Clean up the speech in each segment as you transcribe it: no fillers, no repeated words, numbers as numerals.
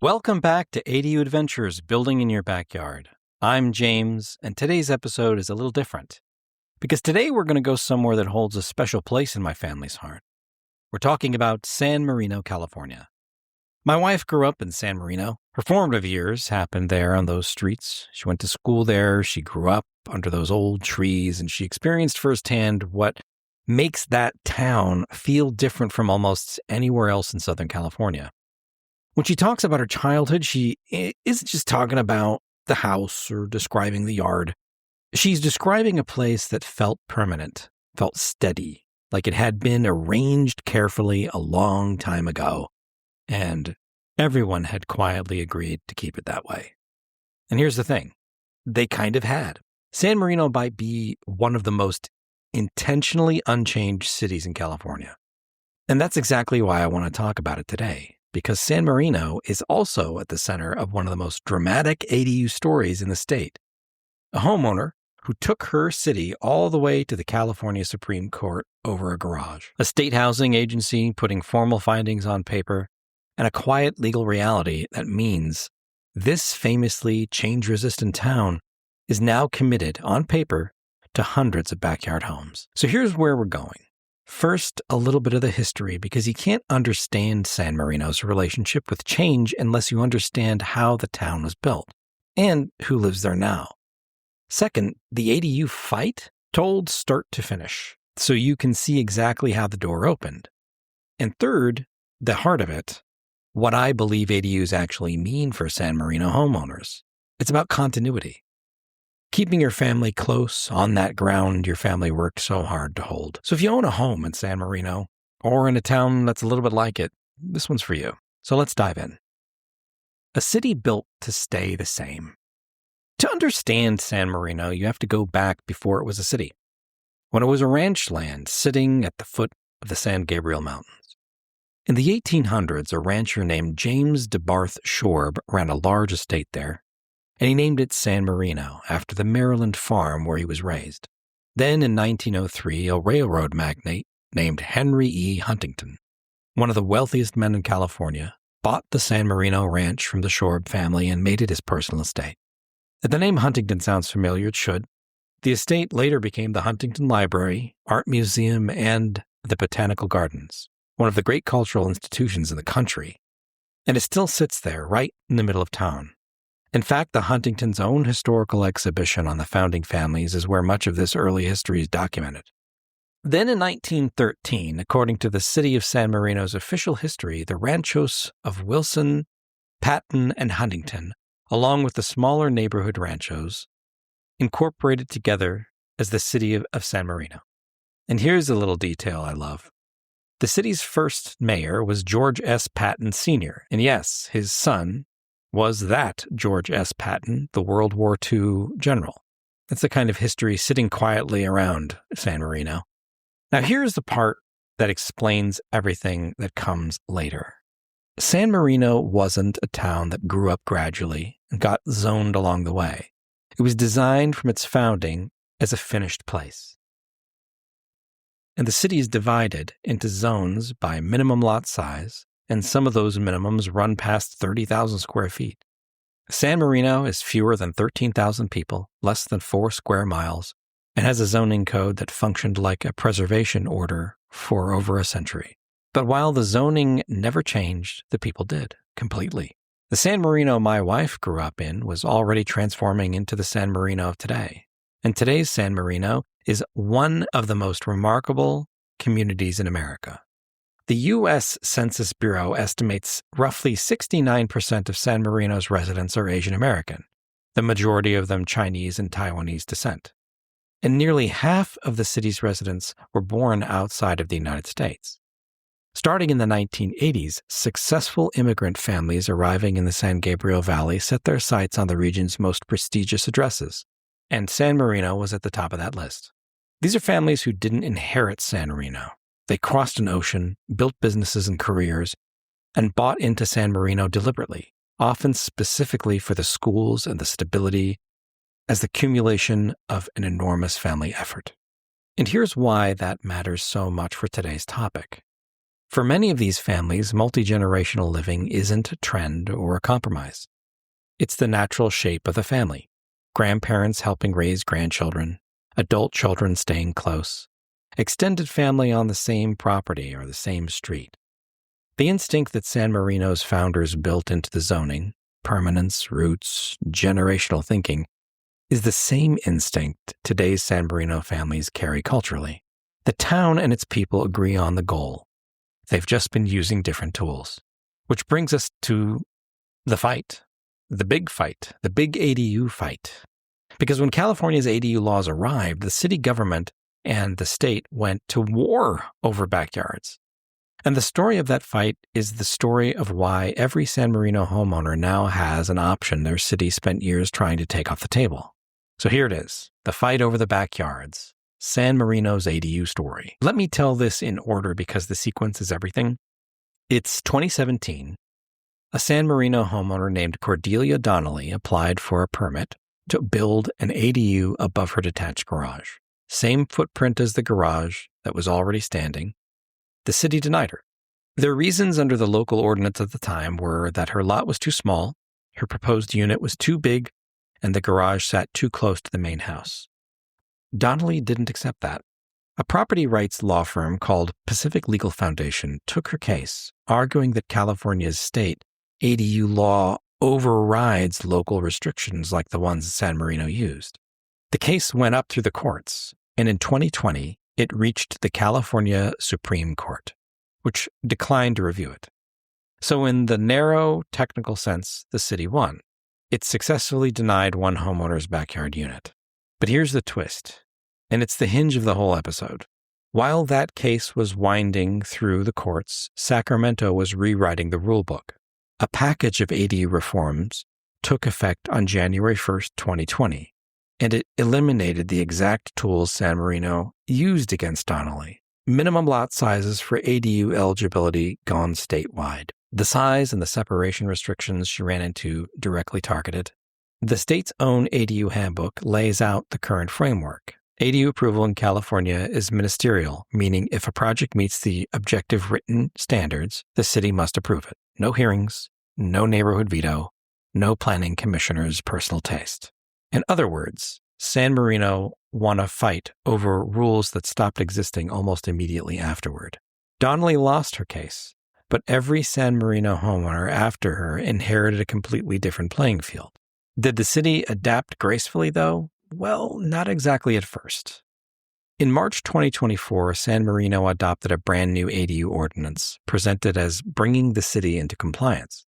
Welcome back to ADU Adventures Building in Your Backyard. I'm James, and today's episode is a little different because today we're going to go somewhere that holds a special place in my family's heart. We're talking about San Marino, California. My wife grew up in San Marino. Her formative years happened there on those streets. She went to school there. She grew up under those old trees, and she experienced firsthand what makes that town feel different from almost anywhere else in Southern California. When she talks about her childhood, she isn't just talking about the house or describing the yard. She's describing a place that felt permanent, felt steady, like it had been arranged carefully a long time ago, and everyone had quietly agreed to keep it that way. And here's the thing, they kind of had. San Marino might be one of the most intentionally unchanged cities in California. And that's exactly why I want to talk about it today. Because San Marino is also at the center of one of the most dramatic ADU stories in the state. A homeowner who took her city all the way to the California Supreme Court over a garage. A state housing agency putting formal findings on paper, and a quiet legal reality that means this famously change-resistant town is now committed on paper to hundreds of backyard homes. So here's where we're going. First, a little bit of the history, because you can't understand San Marino's relationship with change unless you understand how the town was built and who lives there now. Second, the ADU fight told start to finish, so you can see exactly how the door opened. And third, the heart of it, what I believe ADUs actually mean for San Marino homeowners. It's about continuity. Keeping your family close on that ground your family worked so hard to hold. So if you own a home in San Marino or in a town that's a little bit like it, this one's for you. So let's dive in. A city built to stay the same. To understand San Marino, you have to go back before it was a city, when it was a ranch land sitting at the foot of the San Gabriel Mountains. In the 1800s, a rancher named James DeBarth Shorb ran a large estate there, and he named it San Marino after the Maryland farm where he was raised. Then in 1903, a railroad magnate named Henry E. Huntington, one of the wealthiest men in California, bought the San Marino ranch from the Shorb family and made it his personal estate. If the name Huntington sounds familiar, it should. The estate later became the Huntington Library, Art Museum, and the Botanical Gardens, one of the great cultural institutions in the country. And it still sits there, right in the middle of town. In fact, the Huntington's own historical exhibition on the founding families is where much of this early history is documented. Then in 1913, according to the city of San Marino's official history, the ranchos of Wilson, Patton, and Huntington, along with the smaller neighborhood ranchos, incorporated together as the city of San Marino. And here's a little detail I love. The city's first mayor was George S. Patton Sr., and yes, his son was that George S. Patton, the World War II general. That's the kind of history sitting quietly around San Marino. Now here's the part that explains everything that comes later. San Marino wasn't a town that grew up gradually and got zoned along the way. It was designed from its founding as a finished place. And the city is divided into zones by minimum lot size, and some of those minimums run past 30,000 square feet. San Marino is fewer than 13,000 people, less than 4 square miles, and has a zoning code that functioned like a preservation order for over a century. But while the zoning never changed, the people did, completely. The San Marino my wife grew up in was already transforming into the San Marino of today. And today's San Marino is one of the most remarkable communities in America. The U.S. Census Bureau estimates roughly 69% of San Marino's residents are Asian American, the majority of them Chinese and Taiwanese descent. And nearly half of the city's residents were born outside of the United States. Starting in the 1980s, successful immigrant families arriving in the San Gabriel Valley set their sights on the region's most prestigious addresses, and San Marino was at the top of that list. These are families who didn't inherit San Marino. They crossed an ocean, built businesses and careers, and bought into San Marino deliberately, often specifically for the schools and the stability as the accumulation of an enormous family effort. And here's why that matters so much for today's topic. For many of these families, multi-generational living isn't a trend or a compromise. It's the natural shape of the family. Grandparents helping raise grandchildren, adult children staying close, extended family on the same property or the same street. The instinct that San Marino's founders built into the zoning, permanence, roots, generational thinking, is the same instinct today's San Marino families carry culturally. The town and its people agree on the goal. They've just been using different tools. Which brings us to the fight. The big fight. The big ADU fight. Because when California's ADU laws arrived, the city government and the state went to war over backyards. And the story of that fight is the story of why every San Marino homeowner now has an option their city spent years trying to take off the table. So here it is, the fight over the backyards, San Marino's ADU story. Let me tell this in order because the sequence is everything. It's 2017. A San Marino homeowner named Cordelia Donnelly applied for a permit to build an ADU above her detached garage. Same footprint as the garage that was already standing. The city denied her. Their reasons under the local ordinance at the time were that her lot was too small, her proposed unit was too big, and the garage sat too close to the main house. Donnelly didn't accept that. A property rights law firm called Pacific Legal Foundation took her case, arguing that California's state ADU law overrides local restrictions like the ones San Marino used. The case went up through the courts, and in 2020, it reached the California Supreme Court, which declined to review it. So in the narrow technical sense, the city won. It successfully denied one homeowner's backyard unit. But here's the twist, and it's the hinge of the whole episode. While that case was winding through the courts, Sacramento was rewriting the rulebook. A package of ADU reforms took effect on January 1st, 2020, and it eliminated the exact tools San Marino used against Donnelly. Minimum lot sizes for ADU eligibility gone statewide. The size and the separation restrictions she ran into directly targeted. The state's own ADU handbook lays out the current framework. ADU approval in California is ministerial, meaning if a project meets the objective written standards, the city must approve it. No hearings, no neighborhood veto, no planning commissioner's personal taste. In other words, San Marino won a fight over rules that stopped existing almost immediately afterward. Donnelly lost her case, but every San Marino homeowner after her inherited a completely different playing field. Did the city adapt gracefully, though? Well, not exactly at first. In March 2024, San Marino adopted a brand new ADU ordinance, presented as bringing the city into compliance.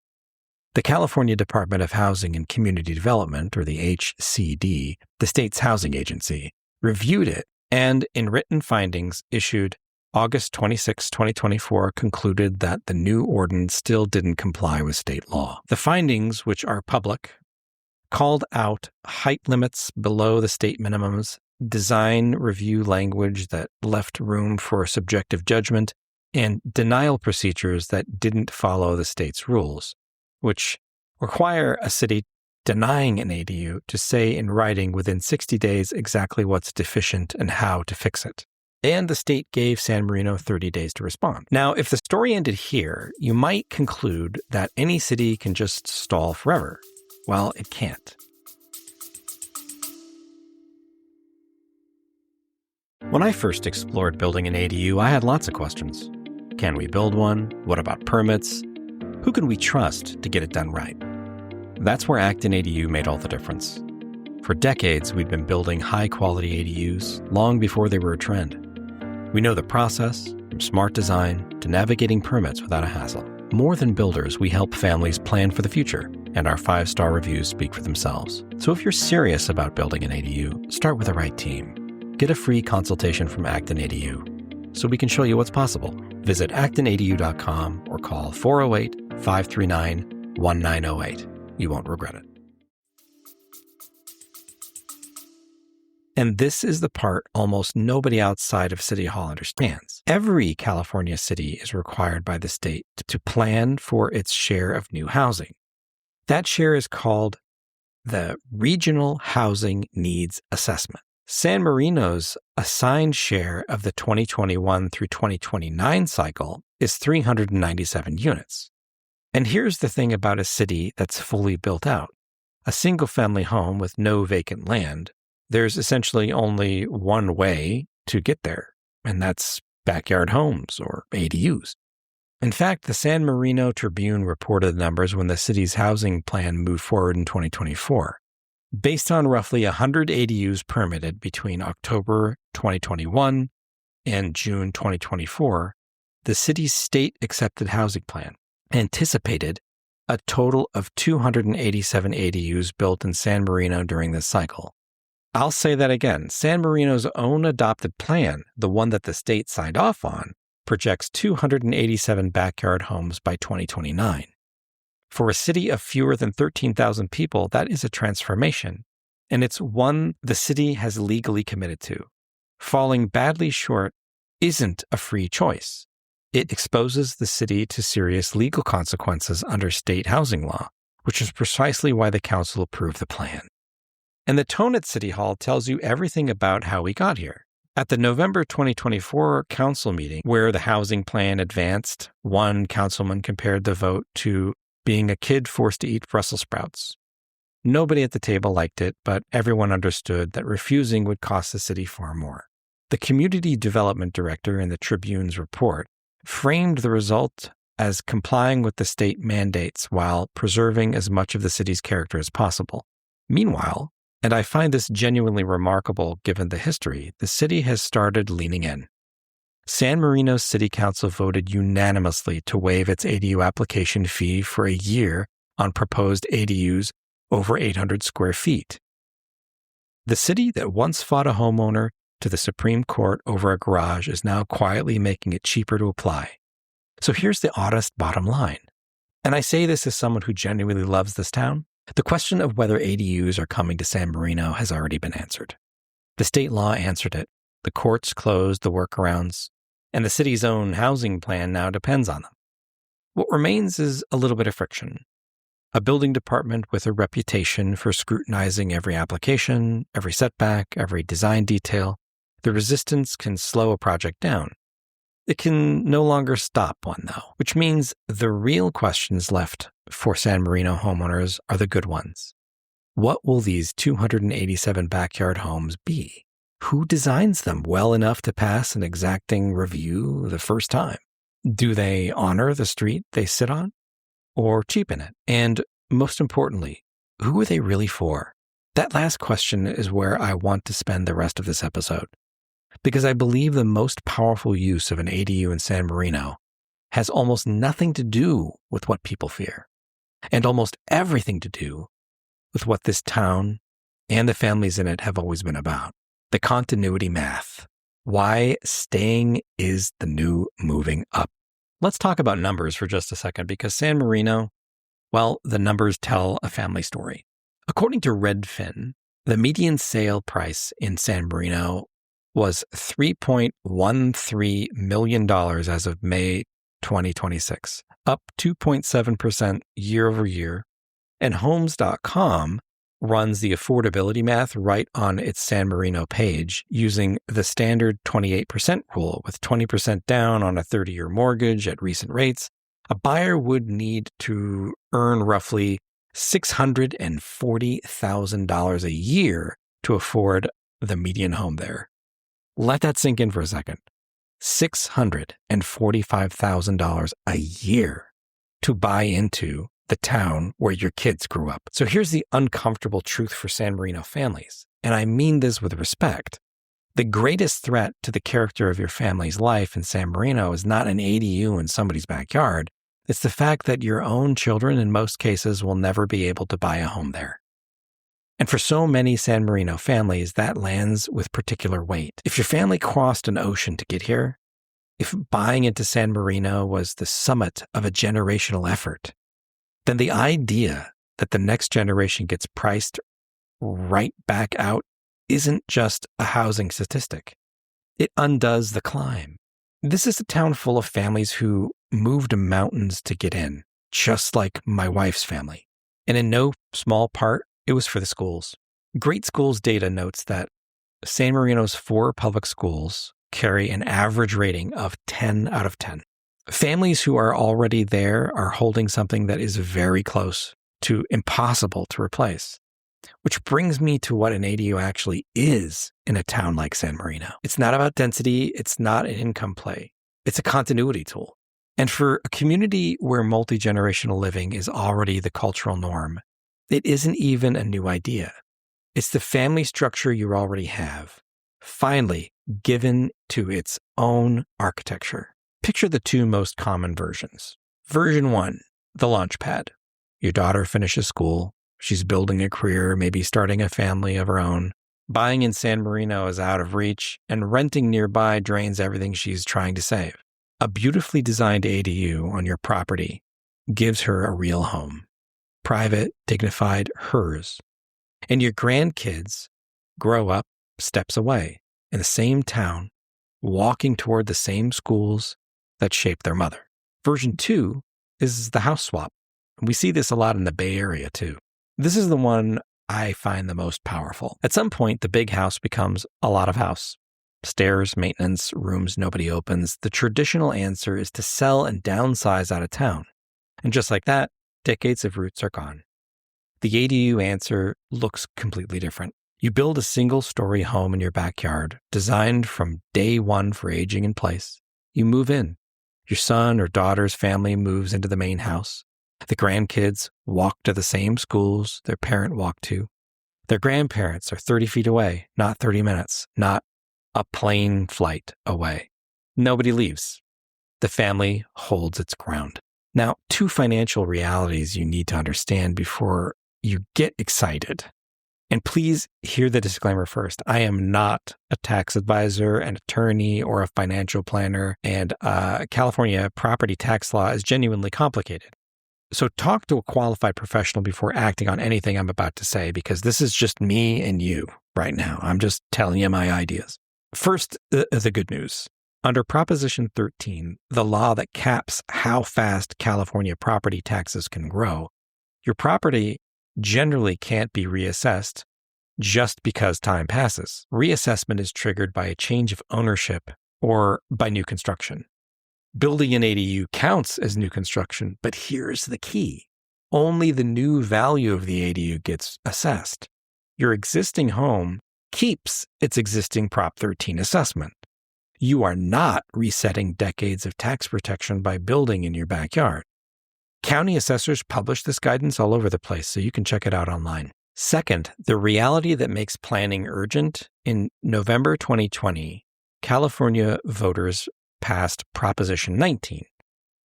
The California Department of Housing and Community Development, or the HCD, the state's housing agency, reviewed it and, in written findings issued August 26, 2024, concluded that the new ordinance still didn't comply with state law. The findings, which are public, called out height limits below the state minimums, design review language that left room for subjective judgment, and denial procedures that didn't follow the state's rules, which require a city denying an ADU to say in writing within 60 days exactly what's deficient and how to fix it. And the state gave San Marino 30 days to respond. Now, if the story ended here, you might conclude that any city can just stall forever. Well, it can't. When I first explored building an ADU, I had lots of questions. Can we build one? What about permits? Who can we trust to get it done right? That's where Acton ADU made all the difference. For decades, we'd been building high-quality ADUs long before they were a trend. We know the process, from smart design to navigating permits without a hassle. More than builders, we help families plan for the future, and our 5-star reviews speak for themselves. So if you're serious about building an ADU, start with the right team. Get a free consultation from Acton ADU so we can show you what's possible. Visit actonadu.com or call 408-539-1908. You won't regret it. And this is the part almost nobody outside of City Hall understands. Every California city is required by the state to plan for its share of new housing. That share is called the Regional Housing Needs Assessment. San Marino's assigned share of the 2021 through 2029 cycle is 397 units. And here's the thing about a city that's fully built out. A single-family home with no vacant land, there's essentially only one way to get there, and that's backyard homes or ADUs. In fact, the San Marino Tribune reported numbers when the city's housing plan moved forward in 2024. Based on roughly 100 ADUs permitted between October 2021 and June 2024, the city's state-accepted housing plan anticipated a total of 287 ADUs built in San Marino during this cycle. I'll say that again. San Marino's own adopted plan, the one that the state signed off on, projects 287 backyard homes by 2029. For a city of fewer than 13,000 people, that is a transformation, and it's one the city has legally committed to. Falling badly short isn't a free choice. It exposes the city to serious legal consequences under state housing law, which is precisely why the council approved the plan. And the tone at City Hall tells you everything about how we got here. At the November 2024 council meeting, where the housing plan advanced, one councilman compared the vote to being a kid forced to eat Brussels sprouts. Nobody at the table liked it, but everyone understood that refusing would cost the city far more. The community development director in the Tribune's report framed the result as complying with the state mandates while preserving as much of the city's character as possible. Meanwhile, and I find this genuinely remarkable given the history, the city has started leaning in. San Marino's City Council voted unanimously to waive its ADU application fee for a year on proposed ADUs over 800 square feet. The city that once fought a homeowner to the Supreme Court over a garage is now quietly making it cheaper to apply. So here's the honest bottom line. And I say this as someone who genuinely loves this town. The question of whether ADUs are coming to San Marino has already been answered. The state law answered it. The courts closed the workarounds. And the city's own housing plan now depends on them. What remains is a little bit of friction. A building department with a reputation for scrutinizing every application, every setback, every design detail. The resistance can slow a project down. It can no longer stop one, though, which means the real questions left for San Marino homeowners are the good ones. What will these 287 backyard homes be? Who designs them well enough to pass an exacting review the first time? Do they honor the street they sit on or cheapen it? And most importantly, who are they really for? That last question is where I want to spend the rest of this episode, because I believe the most powerful use of an ADU in San Marino has almost nothing to do with what people fear, and almost everything to do with what this town and the families in it have always been about. The continuity math. Why staying is the new moving up. Let's talk about numbers for just a second, because San Marino, well, the numbers tell a family story. According to Redfin, the median sale price in San Marino was $3.13 million as of May 2026, up 2.7% year over year. And Homes.com runs the affordability math right on its San Marino page using the standard 28% rule. With 20% down on a 30-year mortgage at recent rates, a buyer would need to earn roughly $640,000 a year to afford the median home there. Let that sink in for a second. $645,000 a year to buy into the town where your kids grew up. So here's the uncomfortable truth for San Marino families, and I mean this with respect. The greatest threat to the character of your family's life in San Marino is not an ADU in somebody's backyard. It's the fact that your own children, in most cases, will never be able to buy a home there. And for so many San Marino families, that lands with particular weight. If your family crossed an ocean to get here, if buying into San Marino was the summit of a generational effort, then the idea that the next generation gets priced right back out isn't just a housing statistic. It undoes the climb. This is a town full of families who moved mountains to get in, just like my wife's family. And in no small part, it was for the schools. Great Schools data notes that San Marino's 4 public schools carry an average rating of 10 out of 10. Families who are already there are holding something that is very close to impossible to replace. Which brings me to what an ADU actually is in a town like San Marino. It's not about density. It's not an income play. It's a continuity tool. And for a community where multi-generational living is already the cultural norm, it isn't even a new idea. It's the family structure you already have, finally given to its own architecture. Picture the 2 most common versions. Version 1, the launch pad. Your daughter finishes school. She's building a career, maybe starting a family of her own. Buying in San Marino is out of reach, and renting nearby drains everything she's trying to save. A beautifully designed ADU on your property gives her a real home. Private, dignified, hers. And your grandkids grow up steps away in the same town, walking toward the same schools that shaped their mother. Version 2 is the house swap. We see this a lot in the Bay Area too. This is the one I find the most powerful. At some point, the big house becomes a lot of house. Stairs, maintenance, rooms nobody opens. The traditional answer is to sell and downsize out of town. And just like that, decades of roots are gone. The ADU answer looks completely different. You build a single-story home in your backyard, designed from day one for aging in place. You move in. Your son or daughter's family moves into the main house. The grandkids walk to the same schools their parent walked to. Their grandparents are 30 feet away, not 30 minutes, not a plane flight away. Nobody leaves. The family holds its ground. Now, 2 financial realities you need to understand before you get excited. And please hear the disclaimer first. I am not a tax advisor, an attorney, or a financial planner, and California property tax law is genuinely complicated. So talk to a qualified professional before acting on anything I'm about to say, because this is just me and you right now. I'm just telling you my ideas. First, the good news. Under Proposition 13, the law that caps how fast California property taxes can grow, your property generally can't be reassessed just because time passes. Reassessment is triggered by a change of ownership or by new construction. Building an ADU counts as new construction, but here's the key. Only the new value of the ADU gets assessed. Your existing home keeps its existing Prop 13 assessment. You are not resetting decades of tax protection by building in your backyard. County assessors publish this guidance all over the place, so you can check it out online. Second, the reality that makes planning urgent. In November 2020, California voters passed Proposition 19,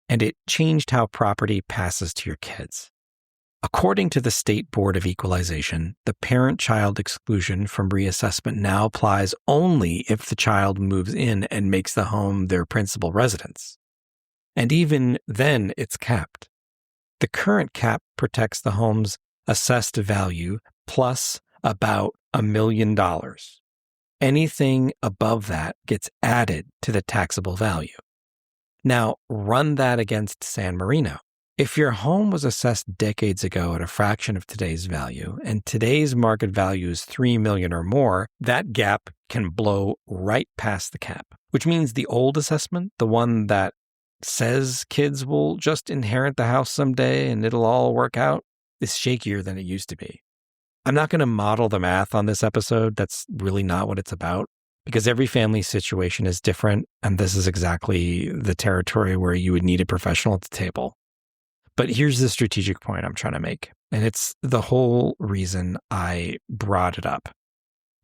and it changed how property passes to your kids. According to the State Board of Equalization, the parent-child exclusion from reassessment now applies only if the child moves in and makes the home their principal residence. And even then, it's capped. The current cap protects the home's assessed value plus about $1 million. Anything above that gets added to the taxable value. Now, run that against San Marino. If your home was assessed decades ago at a fraction of today's value, and today's market value is $3 million or more, that gap can blow right past the cap, which means the old assessment, the one that says kids will just inherit the house someday and it'll all work out, is shakier than it used to be. I'm not going to model the math on this episode. That's really not what it's about, because every family situation is different, and this is exactly the territory where you would need a professional at the table. But here's the strategic point I'm trying to make, and it's the whole reason I brought it up.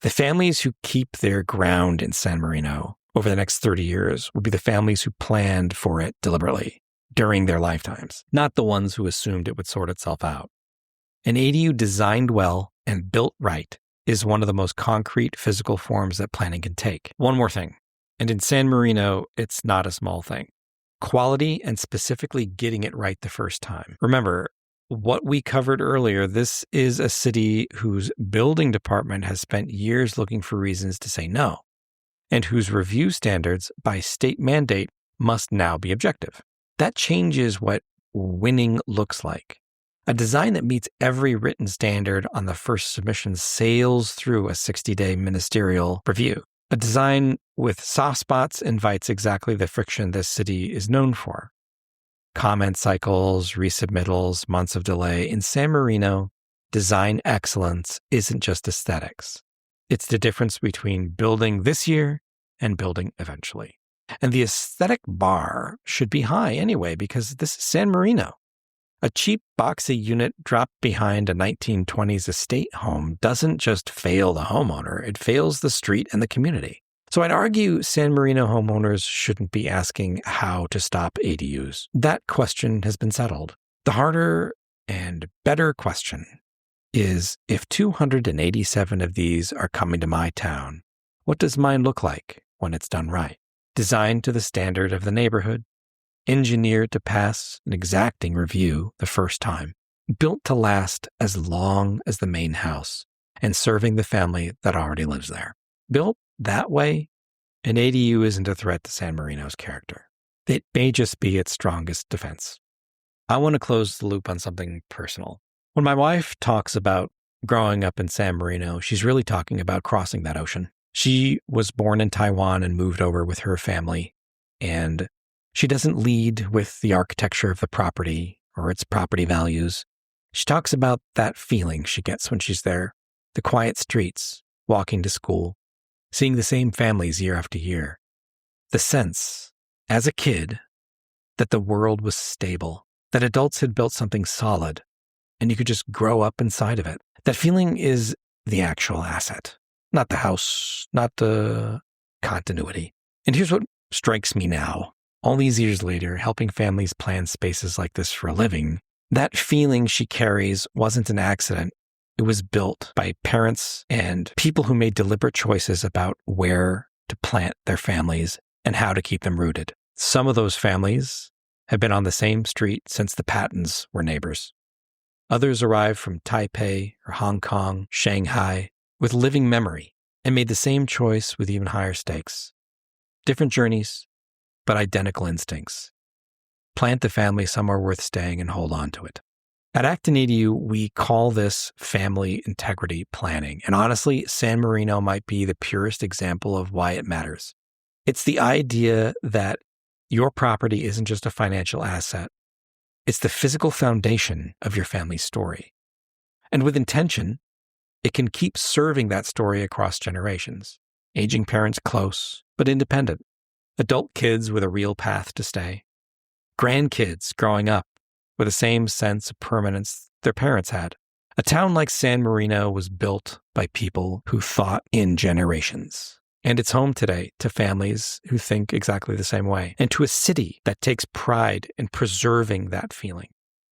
The families who keep their ground in San Marino over the next 30 years will be the families who planned for it deliberately during their lifetimes, not the ones who assumed it would sort itself out. An ADU designed well and built right is one of the most concrete physical forms that planning can take. One more thing, and in San Marino, it's not a small thing. Quality and specifically getting it right the first time. Remember, what we covered earlier, this is a city whose building department has spent years looking for reasons to say no, and whose review standards by state mandate must now be objective. That changes what winning looks like. A design that meets every written standard on the first submission sails through a 60-day ministerial review. A design with soft spots invites exactly the friction this city is known for. Comment cycles, resubmittals, months of delay. In San Marino, design excellence isn't just aesthetics. It's the difference between building this year and building eventually. And the aesthetic bar should be high anyway, because this is San Marino. A cheap, boxy unit dropped behind a 1920s estate home doesn't just fail the homeowner, it fails the street and the community. So I'd argue San Marino homeowners shouldn't be asking how to stop ADUs. That question has been settled. The harder and better question is, if 287 of these are coming to my town, what does mine look like when it's done right? Designed to the standard of the neighborhood, engineered to pass an exacting review the first time, built to last as long as the main house, and serving the family that already lives there. Built that way, an ADU isn't a threat to San Marino's character. It may just be its strongest defense. I want to close the loop on something personal. When my wife talks about growing up in San Marino, she's really talking about crossing that ocean. She was born in Taiwan and moved over with her family, and she doesn't lead with the architecture of the property or its property values. She talks about that feeling she gets when she's there, the quiet streets, walking to school, seeing the same families year after year. The sense, as a kid, that the world was stable, that adults had built something solid, and you could just grow up inside of it. That feeling is the actual asset, not the house, not the continuity. And here's what strikes me now. All these years later, helping families plan spaces like this for a living, that feeling she carries wasn't an accident. It was built by parents and people who made deliberate choices about where to plant their families and how to keep them rooted. Some of those families have been on the same street since the Pattons were neighbors. Others arrived from Taipei or Hong Kong, Shanghai, with living memory and made the same choice with even higher stakes. Different journeys, but identical instincts. Plant the family somewhere worth staying and hold on to it. At Acton EDU, we call this family integrity planning. And honestly, San Marino might be the purest example of why it matters. It's the idea that your property isn't just a financial asset. It's the physical foundation of your family's story. And with intention, it can keep serving that story across generations. Aging parents close, but independent. Adult kids with a real path to stay. Grandkids growing up with the same sense of permanence their parents had. A town like San Marino was built by people who thought in generations. And it's home today to families who think exactly the same way, and to a city that takes pride in preserving that feeling.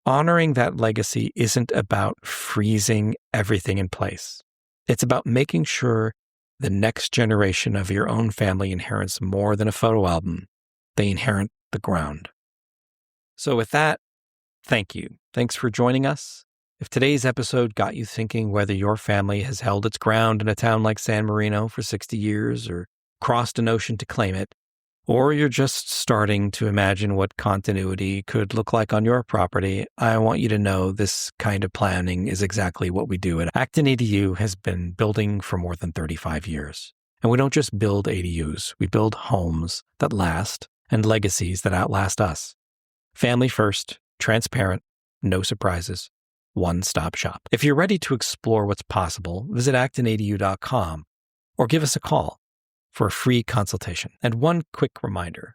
Honoring that legacy isn't about freezing everything in place. It's about making sure the next generation of your own family inherits more than a photo album. They inherit the ground. So with that, thank you. Thanks for joining us. If today's episode got you thinking whether your family has held its ground in a town like San Marino for 60 years or crossed an ocean to claim it, or you're just starting to imagine what continuity could look like on your property, I want you to know this kind of planning is exactly what we do at Acton EDU has been building for more than 35 years. And we don't just build ADUs, we build homes that last and legacies that outlast us. Family first, transparent, no surprises, one-stop shop. If you're ready to explore what's possible, visit actonedu.com or give us a call for a free consultation. And one quick reminder,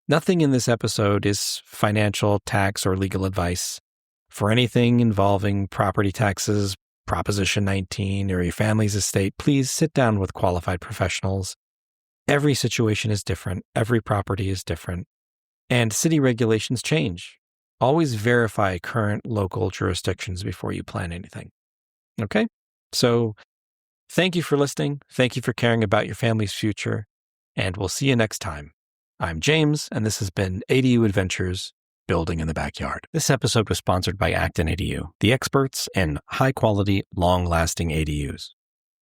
nothing in this episode is financial, tax, or legal advice. For anything involving property taxes, Proposition 19, or your family's estate, please sit down with qualified professionals. Every situation is different. Every property is different. And city regulations change. Always verify current local jurisdictions before you plan anything. Okay? So thank you for listening. Thank you for caring about your family's future. And we'll see you next time. I'm James, and this has been ADU Adventures, Building in the Backyard. This episode was sponsored by Acton EDU, the experts in high-quality, long-lasting ADUs.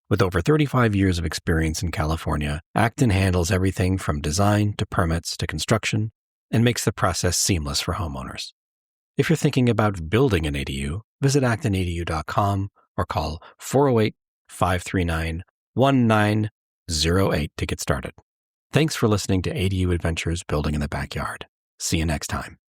With over 35 years of experience in California, Acton handles everything from design to permits to construction and makes the process seamless for homeowners. If you're thinking about building an ADU, visit actonedu.com or call 408-539-1908 to get started. Thanks for listening to ADU Adventures Building in the Backyard. See you next time.